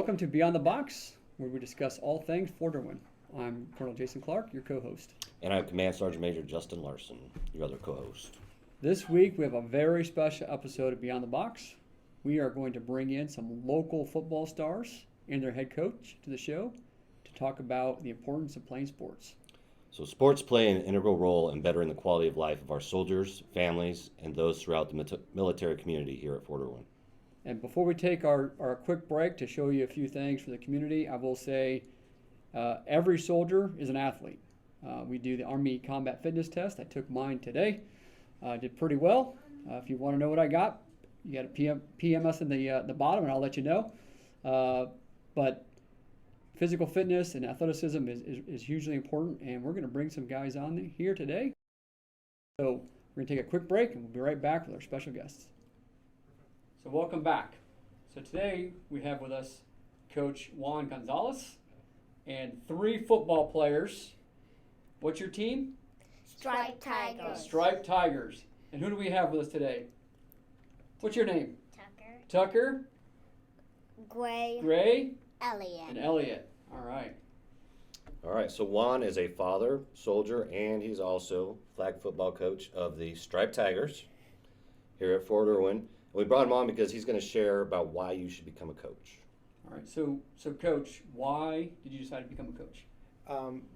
Welcome to Beyond the Box, where we discuss all things Fort Irwin. I'm Colonel Jason Clark, your co-host. And I'm Command Sergeant Major Justin Larson, your other co-host. This week we have a very special episode of Beyond the Box. We are going to bring in some local football stars and their head coach to the show to talk about the importance of playing sports. So sports play an integral role in bettering the quality of life of our soldiers, families, and those throughout the military community here at Fort Irwin. And before we take our quick break to show you a few things for the community, I will say every soldier is an athlete. We do the Army Combat Fitness Test. I took mine today. Did pretty well. If you want to know what I got, you got to PM us in the bottom, and I'll let you know. But physical fitness and athleticism is hugely important, and we're going to bring some guys on here today. So we're going to take a quick break, and we'll be right back with our special guests. So welcome back. So today we have with us Coach Juan Gonzalez and 3 football players. What's your team? Striped Tigers. Striped Tigers. And who do we have with us today? What's your name? Tucker. Gray. And Elliot. Elliot. All right. All right, so Juan is a father, soldier, and he's also flag football coach of the Striped Tigers here at Fort Irwin. We brought him on because he's going to share about why you should become a coach. All right. So Coach, why did you decide to become a coach?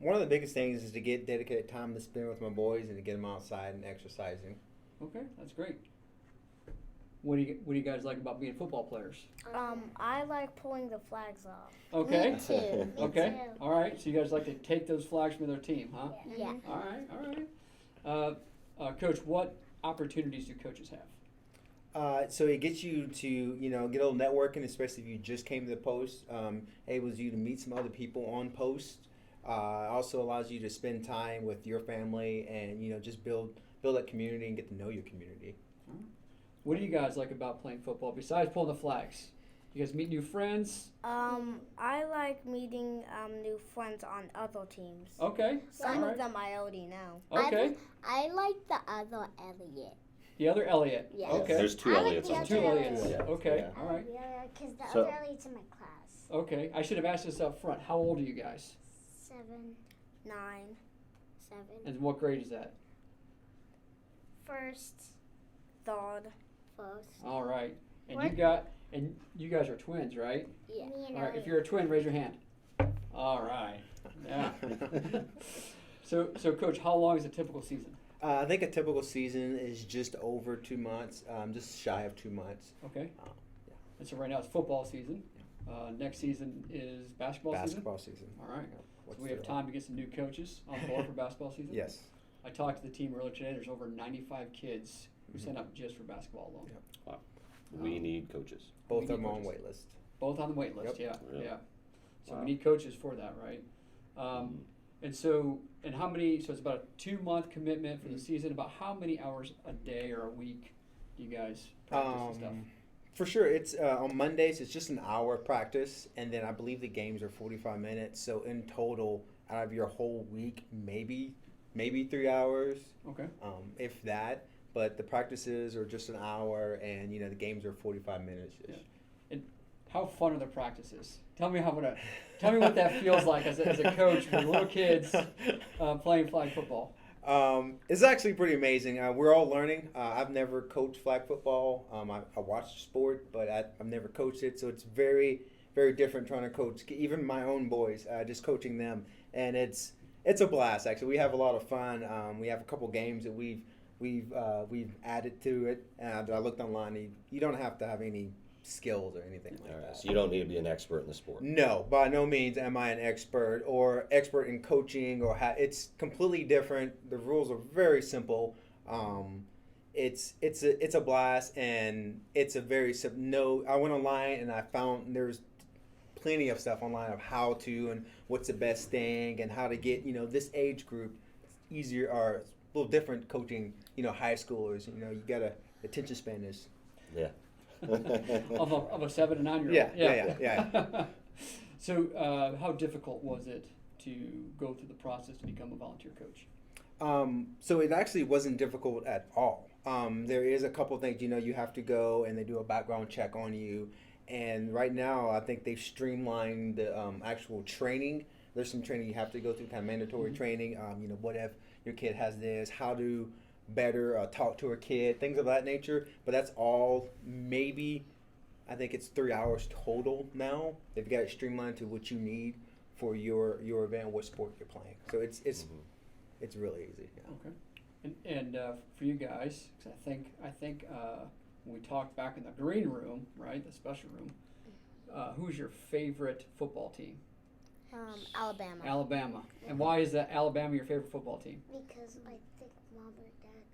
One of the biggest things is to get dedicated time to spend with my boys and to get them outside and exercising. Okay, that's great. What do you guys like about being football players? I like pulling the flags off. Okay. Me too. Okay. All right. So you guys like to take those flags from their team, huh? Yeah. All right. Coach, what opportunities do coaches have? So it gets you to, get a little networking, especially if you just came to the post. Enables you to meet some other people on post. Also allows you to spend time with your family and, just build that community and get to know your community. All right. What do you guys like about playing football besides pulling the flags? You guys meet new friends? I like meeting new friends on other teams. Okay. Some of them I already know. Okay. I like the other Elliot. The other Elliot. Yes. Okay. There's 2 Elliots on the Two team. Elliots. Yeah. Okay. Yeah. All right. Yeah, because the So- other Elliot's in my class. Okay. I should have asked this up front. How old are you guys? 7. 9. 7. And what grade is that? First. 3rd. First. All right. And What? you guys are twins, right? Yeah. Me and All right. If Elliot. you're a twin, raise your hand. All right. Yeah. So Coach, how long is a typical season? I think a typical season is just over 2 months, just shy of 2 months. Okay. Yeah. And so right now it's football season. Next season is basketball season. Basketball season. All right. What's So we have the- time to get some new coaches on board for basketball season. Yes. I talked to the team earlier today. There's over 95 kids who signed up just for basketball alone. Yep. We need coaches. Both We of them need on coaches. wait list. Both on the wait list. Yep. Yeah. Really? Yeah. So Wow. we need coaches for that, right? And how many? So it's about a 2-month commitment for the season. About how many hours a day or a week do you guys practice and stuff? For sure, it's on Mondays. It's just an hour of practice, and then I believe the games are 45 minutes. So in total, out of your whole week, maybe 3 hours, Okay. if that. But the practices are just an hour, and the games are 45 minutes. Yeah. And how fun are the practices? Tell me what that feels like as a coach with little kids playing flag football. It's actually pretty amazing. We're all learning. I've never coached flag football. I watched the sport, but I've never coached it. So it's very, very different trying to coach even my own boys, just coaching them. And it's a blast, actually. We have a lot of fun. We have a couple games that we've added to it. I looked online. You don't have to have any skills or anything like All right, that. so you don't need to be an expert in the sport. No, by no means am I an expert or expert in coaching it's completely different. The rules are very simple. It's a blast, and it's a very simple. I went online and I found there's plenty of stuff online of how to and what's the best thing and how to get this age group easier or a little different coaching. High schoolers. You got attention span is. Yeah. of a 7 to 9 year old. Yeah. So how difficult was it to go through the process to become a volunteer coach? So it actually wasn't difficult at all. There is a couple things, you have to go and they do a background check on you, And right now, I think they've streamlined the actual training. There's some training you have to go through, kind of mandatory training. What if your kid has this? How to better talk to a kid, things of that nature. But that's all maybe, I think it's 3 hours total now. They've got it streamlined to what you need for your event, what sport you're playing. So it's really easy. Yeah. Okay. And for you guys, 'cause I think when we talked back in the green room, right, the special room, who's your favorite football team? Alabama. Alabama. And why is that Alabama your favorite football team? Because I think Mom or Dad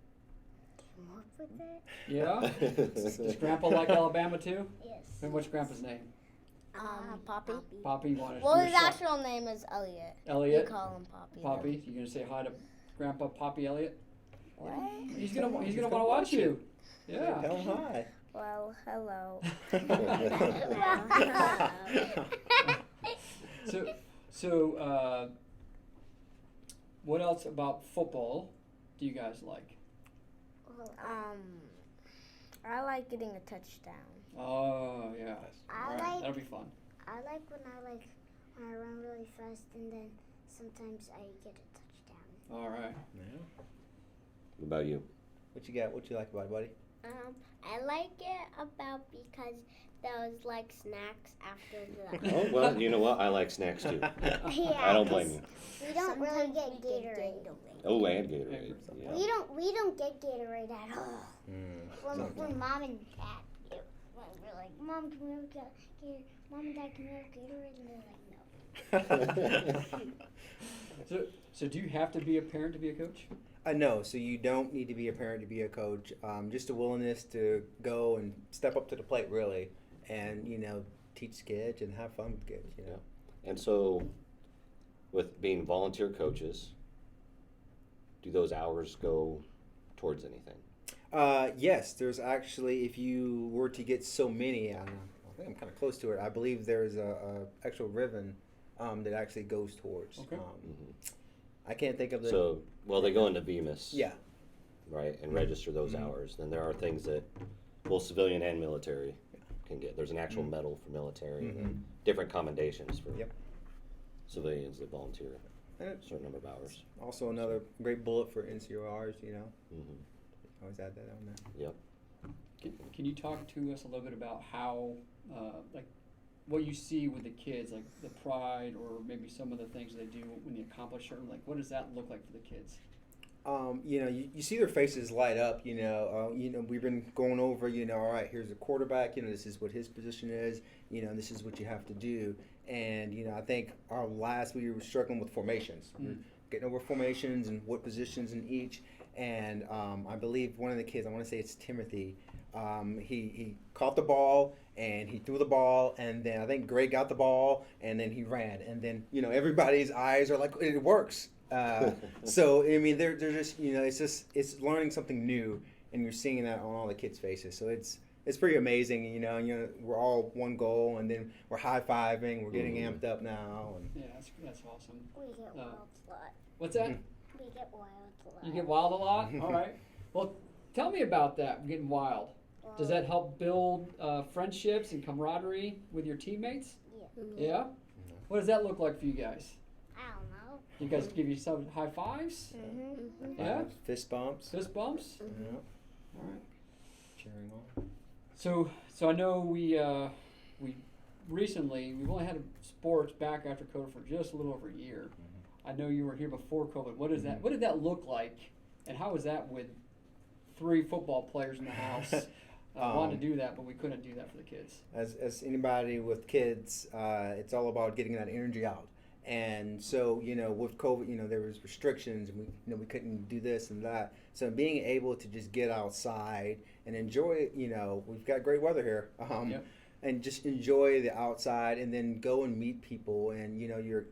came up with it. Yeah? Does Grandpa like Alabama too? Yes. And what's Grandpa's name? Poppy. Poppy. Wanted Well, his actual name is Elliot. Elliot. We call him Poppy. Poppy. You gonna say hi to Grandpa Poppy Elliot? What? He's gonna want to watch you. Yeah. Tell 'em hi. Well, hello. So, what else about football do you guys like? Well, I like getting a touchdown. Oh yeah. I Alright, like- that'll be fun. I like when I run really fast and then sometimes I get a touchdown. All right. Yeah. What about you? What you got? What you like about it, buddy? I like it about because there was like snacks after the. Oh, well, you know what? I like snacks too. Yeah, I don't blame you. We don't really Sometimes get we Gatorade. Oh, and Gatorade. Yeah. We don't get Gatorade at all. Mm. When Mom and Dad do, when we're like, Mom, can we have Gatorade? Mom and Dad, can we have Gatorade? And they're like, no. So do you have to be a parent to be a coach? No, so you don't need to be a parent to be a coach. Just a willingness to go and step up to the plate, really, and teach kids and have fun with kids. And so, with being volunteer coaches, do those hours go towards anything? Yes, there's actually, if you were to get so many, I think I'm kind of close to it. I believe there's a actual ribbon that actually goes towards. Okay. I can't think of the. So, well, they go into VMIS. Yeah. Right, and register those hours. Then there are things that both civilian and military can get. There's an actual medal for military, and different commendations for Yep. civilians that volunteer And a certain number of hours. also another great bullet for NCORs. Mm-hmm. Always add that on there. Yep. Can you talk to us a little bit about how, like, what you see with the kids, like the pride, or maybe some of the things they do when they accomplish certain, like, what does that look like for the kids? You see their faces light up. We've been going over. All right, here's the quarterback. This is what his position is. This is what you have to do. And I think we were struggling with formations. We were getting over formations and what positions in each. And I believe one of the kids, I want to say it's Timothy. He caught the ball and he threw the ball, and then I think Greg got the ball and then he ran, and then everybody's eyes are like, it works. So I mean, they're just it's learning something new, and you're seeing that on all the kids' faces. So it's pretty amazing. We're all one goal, and then we're high fiving. We're getting amped up now. And Yeah, that's awesome. We get wild a lot. What's that? We get wild a lot. You get wild a lot? All right. Well, tell me about that, getting wild. Does that help build friendships and camaraderie with your teammates? Yeah. Yeah? What does that look like for you guys? I don't know. You guys give yourself high fives? Mm-hmm. Yeah? fist bumps. Fist bumps? Yeah. All right. Cheering on. So I know we recently, we've only had sports back after COVID for just a little over a year. I know you were here before COVID. What did that look like, and how was that with 3 football players in the house? Wanted to do that, but we couldn't do that for the kids. As anybody with kids, it's all about getting that energy out. And so, with COVID, there was restrictions, and we couldn't do this and that. So being able to just get outside and enjoy, we've got great weather here, Yep. and just enjoy the outside, and then go and meet people, and you're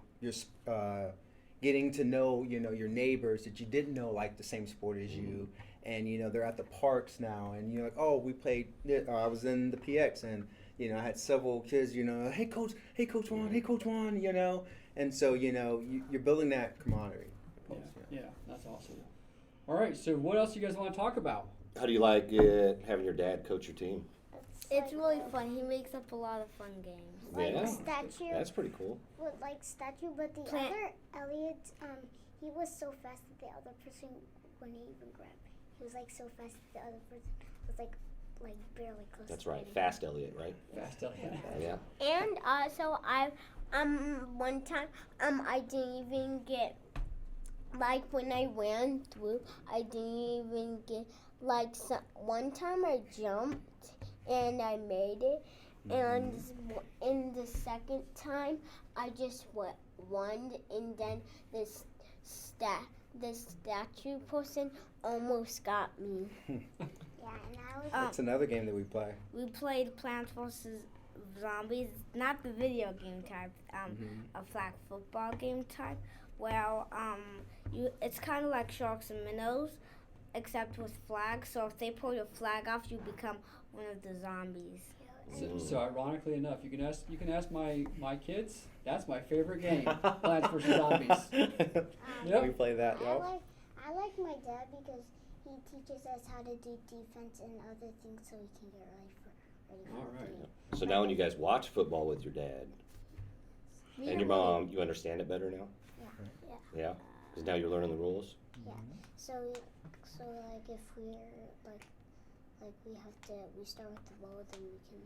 getting to know your neighbors that you didn't know like the same sport as you. And they're at the parks now, and you're like, oh, we played. I was in the PX, and I had several kids. Hey coach Juan, and so you're building that camaraderie. Yeah, that's awesome. All right, so what else do you guys want to talk about? How do you like it having your dad coach your team? It's like, really fun. He makes up a lot of fun games. like Yeah. a statue That's pretty cool. with like statue, but the Plant- other Elliot, he was so fast that the other person when he even grabbed, he was like so fast that the other person was like barely close. That's to right. getting Fast Elliot, right? Fast Elliot. Yeah. And so one time I didn't even get, like when I ran through, I didn't even get, like one time I jumped and I made it, and in the second time I just won, and then the statue person almost got me. Yeah, and I was That's another game that we play. We played Plants vs. Zombies, not the video game type, a flag football game type. Well, it's kind of like Sharks and Minnows, except with flags. So if they pull your flag off, you become one of the zombies. So ironically enough, you can ask my kids. That's my favorite game, Plants vs. Zombies. Yep. We play that, y'all. I like my dad because he teaches us how to do defense and other things so we can get ready for All the right. game. So now when you guys watch football with your dad and your mom, you understand it better now? Yeah. Yeah? Because now you're learning the rules? So like if we're like we start with the ball, then we can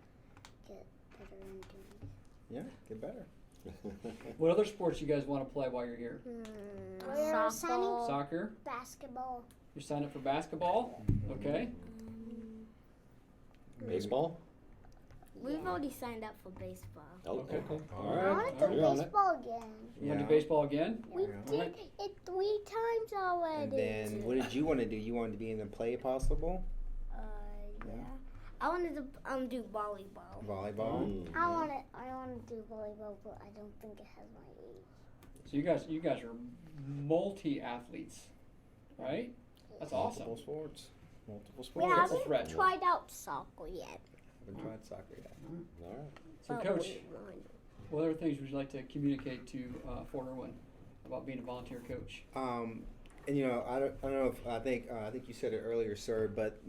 get better and do. Yeah, get better. What other sports you guys want to play while you're here? We're signing Soccer. basketball. You're signing up for basketball. Okay. Baseball? We've already signed up for baseball. Oh, Okay. okay. All I right. want to do You're on it. baseball again. You want to Yeah. do baseball again? We Yeah. did it 3 times already. And then, what did you want to do? You wanted to be in the play possible? Yeah. I wanted to do volleyball. Volleyball? Mm. I want to do volleyball, but I don't think it has my age. So you guys are multi-athletes, right? That's awesome. Multiple sports. Multiple We sports. Triple haven't threat. tried out soccer yet. Haven't tried soccer yet. All right. So, but Coach, we want. what other things would you like to communicate to Fort Irwin about being a volunteer coach? And I don't know if I think you said it earlier, sir, but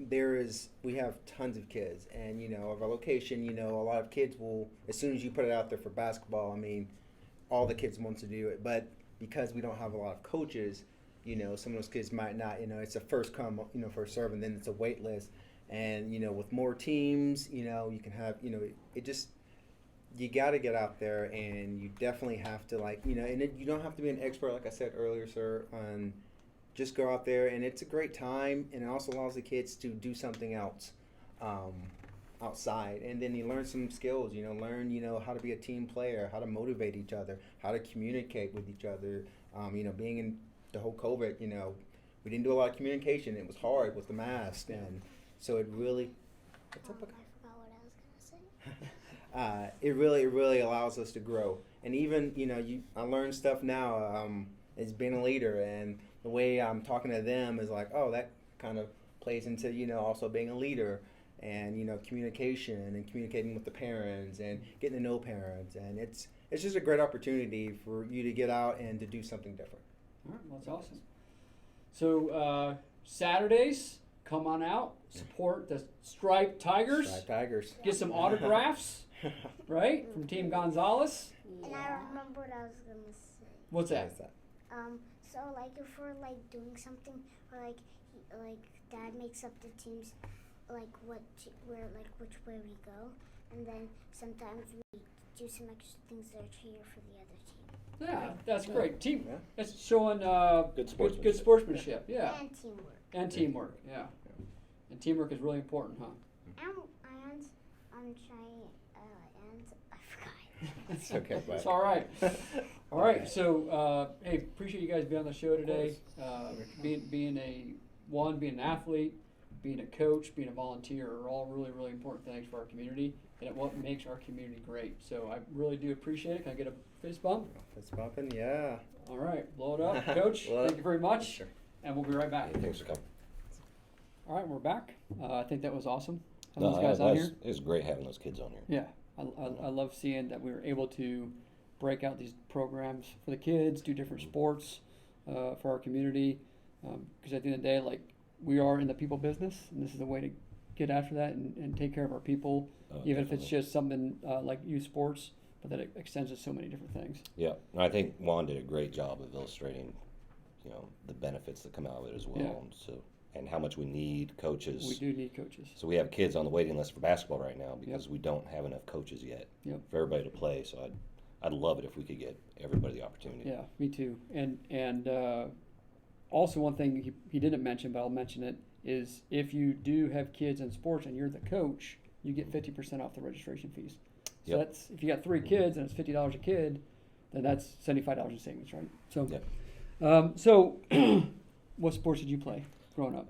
we have tons of kids, and of our location, a lot of kids will, as soon as you put it out there for basketball, I mean, all the kids want to do it, but because we don't have a lot of coaches, some of those kids might not, it's a first come, first serve, and then it's a wait list, and with more teams, you can have, it just. You got to get out there, and you definitely have to and you don't have to be an expert, like I said earlier, sir, on. Just go out there, and it's a great time, and it also allows the kids to do something else outside, and then you learn some skills. Learn how to be a team player, how to motivate each other, how to communicate with each other. Being in the whole COVID, we didn't do a lot of communication. It was hard with the mask, and so it really. What's up? I forgot what I was gonna say. It really allows us to grow, and even I learn stuff now as being a leader, and the way I'm talking to them is like, oh, that kind of plays into also being a leader, and communication and communicating with the parents and getting to know parents, and it's just a great opportunity for you to get out and to do something different. All right, well, that's awesome. So Saturdays, come on out, support the Striped Tigers, Striped Tigers. get some autographs, right, from Team Gonzalez. And I remember what I was gonna say. What's that? That's that. So like if we're like doing something, or like Dad makes up the teams, like which way we go, and then sometimes we do some extra things that are cheer for the other team. Yeah, that's great. Team, Yeah. that's showing Good sportsmanship. good sportsmanship. Yeah, And teamwork. and teamwork. Yeah, and teamwork is really important, huh? And I'm trying and I forgot. It's okay, bud. It's all right. All right, so hey, appreciate you guys being on the show today. Being an athlete, being a coach, being a volunteer are all really, really important things for our community, and it what makes our community great. So I really do appreciate it. Can I get a fist bump? Fist bumping, yeah. All right, blow it up, Coach. Blow it Thank up. you very much, Sure. and we'll be right back. Hey, thanks for coming. All right, we're back. I think that was awesome. Having those guys on here. It was great having those kids on here. Yeah, I love seeing that we were able to break out these programs for the kids, do different sports for our community. Because at the end of the day, like, we are in the people business, and this is a way to get after that and take care of our people, even if it's Definitely. just something like youth sports, but that it extends to so many different things. Yeah, and I think Juan did a great job of illustrating, the benefits that come out of it as well, Yeah. and how much we need coaches. We do need coaches. So we have kids on the waiting list for basketball right now because we don't have enough coaches yet for everybody to play. So I'd love it if we could get everybody the opportunity. Yeah, me too. And also one thing he didn't mention, but I'll mention it, is if you do have kids in sports and you're the coach, you get 50% off the registration fees. So that's, if you got 3 kids and it's $50 a kid, then that's $75 in savings, right? So, so what sports did you play growing up?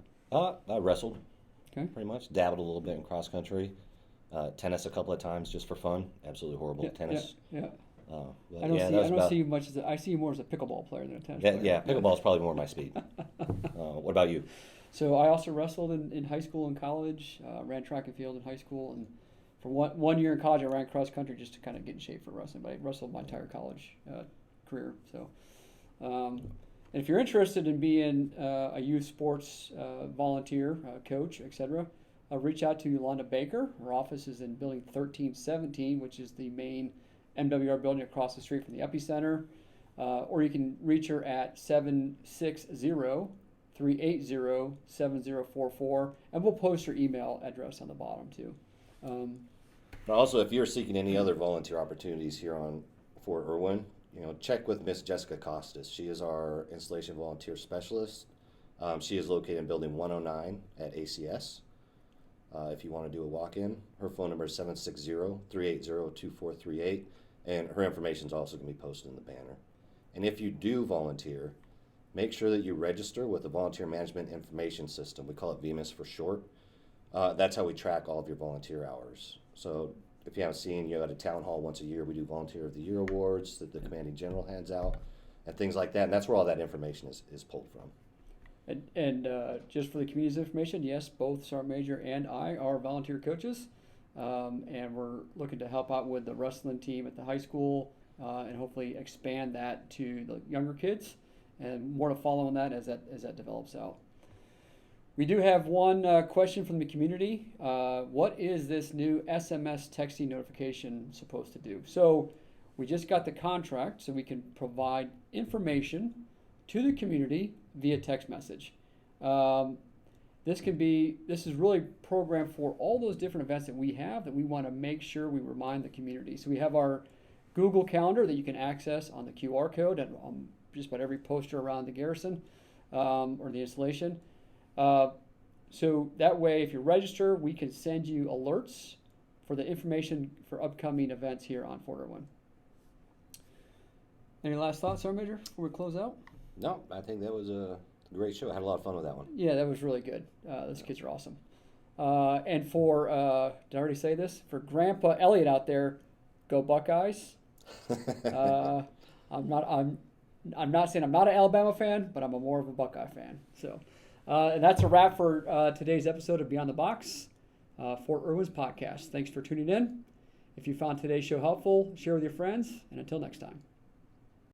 I wrestled, Okay. pretty much. Dabbled a little bit in cross country. Tennis a couple of times just for fun. Absolutely horrible at tennis. Yeah. But I don't that was see about- you much as I see you more as a pickleball player than a tennis Yeah, player. yeah, pickleball is probably more my speed. What about you? So I also wrestled in high school and college. Ran track and field in high school, and for one year in college, I ran cross country just to kind of get in shape for wrestling. But I wrestled my entire college career. So, and if you're interested in being a youth sports volunteer, coach, etc., reach out to Yolanda Baker. Her office is in Building 1317, which is the main MWR building across the street from the epicenter. Or you can reach her at 760-380-7044, and we'll post her email address on the bottom too. But also, if you're seeking any other volunteer opportunities here on Fort Irwin, check with Miss Jessica Costas. She is our installation volunteer specialist. She is located in Building 109 at ACS. If you want to do a walk-in, her phone number is 760-380-2438, and her information is also going to be posted in the banner. And if you do volunteer, make sure that you register with the Volunteer Management Information System. We call it VMIS for short. That's how we track all of your volunteer hours. So if you haven't seen, at a town hall once a year, we do Volunteer of the Year awards that the commanding general hands out and things like that. And that's where all that information is pulled from. And just for the community's information, yes, both Sergeant Major and I are volunteer coaches, and we're looking to help out with the wrestling team at the high school, and hopefully expand that to the younger kids, and more to follow on that as that develops out. We do have one question from the community. What is this new SMS texting notification supposed to do? So we just got the contract, so we can provide information to the community via text message. This is really programmed for all those different events that we have that we want to make sure we remind the community. So we have our Google Calendar that you can access on the QR code and on just about every poster around the garrison or the installation. So that way, if you register, we can send you alerts for the information for upcoming events here on Fort Irwin. Any last thoughts, Sergeant Major, before we close out? No, I think that was a great show. I had a lot of fun with that one. Yeah, that was really good. Those kids are awesome. And for, did I already say this? For Grandpa Elliott out there, go Buckeyes. I'm not saying I'm not an Alabama fan, but I'm more of a Buckeye fan. So, and that's a wrap for today's episode of Beyond the Box, Fort Irwin's podcast. Thanks for tuning in. If you found today's show helpful, share with your friends, and until next time.